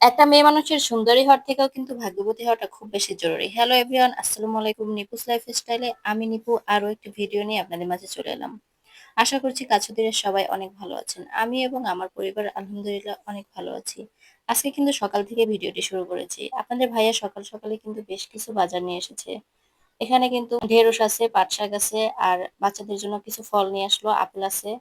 একটা মেয়ে মানুষের সুন্দরী হওয়ার থেকেও কিন্তু ভাগ্যবতী হওয়াটা খুব বেশি জরুরি। হ্যালো এভরিওয়ান, আসসালামু আলাইকুম। নিপুস লাইফস্টাইলে আমি নিপু আরো একটি ভিডিও নিয়ে আপনাদের মাঝে চলে এলাম। আশা করছি কাছে দূরে সবাই অনেক ভালো আছেন। আমি এবং আমার পরিবার আলহামদুলিল্লাহ অনেক ভালো আছি। আজকে কিন্তু সকাল থেকে ভিডিওটি শুরু করেছি। আপনাদের ভাইয়া সকাল সকালে কিন্তু বেশ কিছু বাজার নিয়ে এসেছে। এখানে কিন্তু ঢেঁড়স আছে, পাট শাক আছে, আর বাচ্চাদের জন্য কিছু ফল নিয়ে আসলো, আপেল আছে,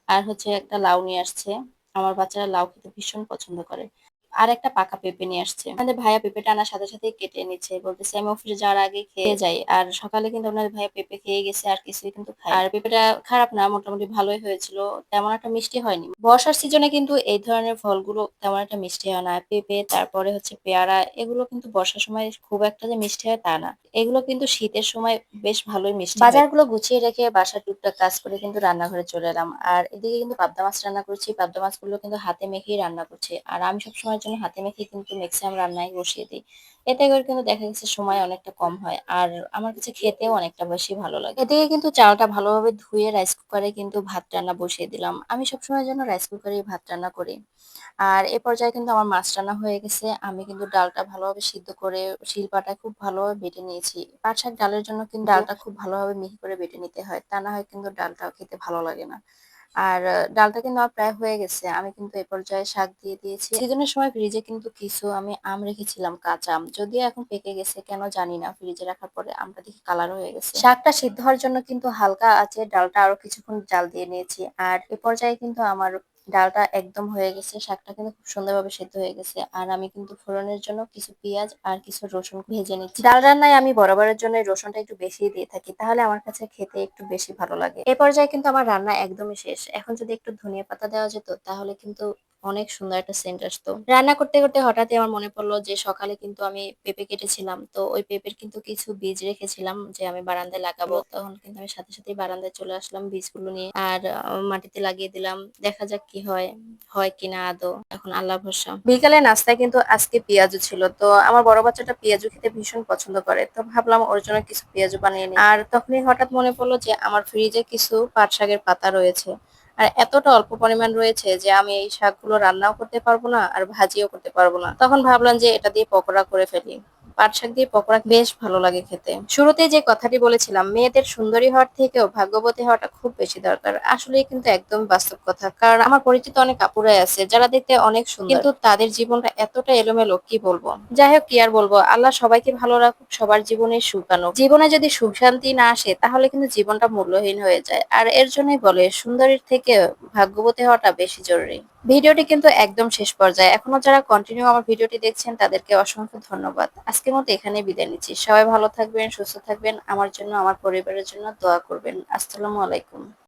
আর হচ্ছে একটা লাউ নিয়ে আসছে। আমার বাচ্চারা লাউ খেতে ভীষণ পছন্দ করে। আর একটা পাকা পেঁপে নিয়ে আসছে। আমাদের ভাইয়া পেঁপেটা আনার সাথে সাথেই কেটে নিচ্ছে, বলতেছে আমি অফিসে যাওয়ার আগে খেয়ে যাই। আর সকালে কিন্তু আপনাদের ভাইয়া পেঁপে খেয়ে গেছে, আর কিছুই কিন্তু খায়। আর পেঁপেটা খারাপ না, মোটামুটি ভালোই হয়েছিল, তেমন একটা মিষ্টি হয়নি। বর্ষার সিজনে কিন্তু এই ধরনের ফলগুলো তেমন একটা মিষ্টি হয় না। পেঁপে, তারপরে হচ্ছে পেয়ারা, এগুলো কিন্তু বর্ষার সময় খুব একটা যে মিষ্টি হয় তা না। এগুলো কিন্তু শীতের সময় বেশ ভালোই মিষ্টি হয়। বাজারগুলো গুছিয়ে রেখে বাসার টুকটাক কাজ করে কিন্তু রান্নাঘরে চলে এলাম। আর এদিকে কিন্তু পাবদা মাছ রান্না করছি। পাবদা মাছগুলো কিন্তু হাতে মেখেই রান্না করছি। আর আমি সবসময়ের জন্য হাতে মেখে কিন্তু ম্যাক্সিমাম রান্নায় বসিয়ে দিই। এতে করে কিন্তু দেখা গেছে সময় অনেকটা কম হয়। আর আমার কাছে খেতেও অনেকটা বেশি ভালো লাগে। এদিকে কিন্তু চালটা ভালোভাবে ধুয়ে রাইস কুকারে কিন্তু ভাত রান্না বসিয়ে দিলাম। আমি সবসময়ের জন্য রাইস কুকারেই ভাত রান্না করি। আর এ পর্যায়ে কিন্তু আমার মাছ রান্না হয়ে গেছে। আমি কিন্তু ডালটা ভালোভাবে সিদ্ধ করে শিলপাটায় খুব ভালোভাবে বেটে নিয়েছি। পাট শাক ডালের জন্য কিন্তু ডালটা খুব ভালোভাবে মিহি করে বেটে নিতে হয়। তা না হয় কিন্তু ডালটা খেতে ভালো লাগে না। আর ডালটা কিন্তু আমার প্রায় হয়ে গেছে। আমি কিন্তু এ পর্যায়ে শাক দিয়ে দিয়েছি। সিজনের সময় ফ্রিজে কিন্তু কিছু আমি আম রেখেছিলাম, কাঁচা আম। যদিও এখন পেকে গেছে, কেন জানি না। ফ্রিজে রাখার পরে আমটা দেখি কালার হয়ে গেছে। শাকটা সিদ্ধ হওয়ার জন্য কিন্তু হালকা আঁচে ডালটা আরো কিছুক্ষণ জাল দিয়ে নিয়েছি। আর এ পর্যায়ে কিন্তু আমার ডালটা একদম হয়ে গেছে। শাকটা কিন্তু খুব সুন্দরভাবে সেদ্ধ হয়ে গেছে। আর আমি কিন্তু ফোড়নের জন্য কিছু পেঁয়াজ আর কিছু রসুন ভেজে নিচ্ছি। ডাল রান্নায় আমি বরাবরের জন্য এই রসুনটা একটু বেশি দিয়ে থাকি, তাহলে আমার কাছে খেতে একটু বেশি ভালো লাগে। এ পর্যায়ে কিন্তু আমার রান্না একদমই শেষ। এখন যদি একটু ধনিয়া পাতা দেওয়া যেত তাহলে কিন্তু অনেক সুন্দর একটা সেন্ট আসতো। রান্না করতে করতে হঠাৎই আমার মনে পড়লো যে সকালে কিন্তু আমি পেঁপে কেটেছিলাম, তো ওই পেঁপের কিন্তু কিছু বীজ রেখেছিলাম যে আমি বারান্দায় লাগাবো। তখন কিন্তু আমি সাথে সাথে বারান্দায় চলে আসলাম বীজগুলো নিয়ে। আর মাটিতে লাগিয়ে দিলাম। দেখা যাক কি হয়, হয় কিনা আদৌ। এখন আল্লাহ ভরসা। বিকালে নাস্তায় কিন্তু আজকে পেঁয়াজু ছিল। তো আমার বড় বাচ্চাটা পেঁয়াজু খেতে ভীষণ পছন্দ করে, তো ভাবলাম ওর জন্য কিছু পেঁয়াজু বানিয়ে নিই। আর তখনই হঠাৎ মনে পড়লো যে আমার ফ্রিজে কিছু পাট শাকের পাতা রয়েছে। আর এতটা অল্প পরিমাণ রয়েছে যে আমি এই শাকগুলো রান্নাও করতে পারবো না আর ভাজিও করতে পারবো না। তখন ভাবলাম যে এটা দিয়ে পকোড়া করে ফেলি। পাট শাক দিয়ে পকোড়া বেশ ভালো লাগে খেতে। শুরুতেই যে কথাটি বলেছিলাম, মেয়েদের সুন্দরী হওয়ার থেকেও ভাগ্যবতী হওয়াটা খুব বেশি দরকার। আসলেই কিন্তু একদম বাস্তব কথা। কারণ আমার পরিচিত অনেক আপুরাই আছে যারা দেখতে অনেক সুন্দর, কিন্তু তাদের জীবনটা এতটা এলোমেলো, কি বলবো। যাই হোক, কি আর বলবো, আল্লাহ সবাইকে ভালো রাখুক, সবার জীবনে সুখ আনুক। জীবনে যদি সুখ শান্তি না আসে তাহলে কিন্তু জীবনটা মূল্যহীন হয়ে যায়। আর এর জন্যই বলে সুন্দরীর থেকে ভাগ্যবতী হওয়াটা বেশি জরুরি। ভিডিওটি কিন্তু একদম শেষ পর্যায়ে। এখনো যারা কন্টিনিউ আমার ভিডিওটি দেখছেন তাদেরকে অসংখ্য ধন্যবাদ। আজকের মতো এখানেই বিদায় নিচ্ছি। সবাই ভালো থাকবেন, সুস্থ থাকবেন। আমার জন্য, আমার পরিবারের জন্য দোয়া করবেন। আসসালামু আলাইকুম।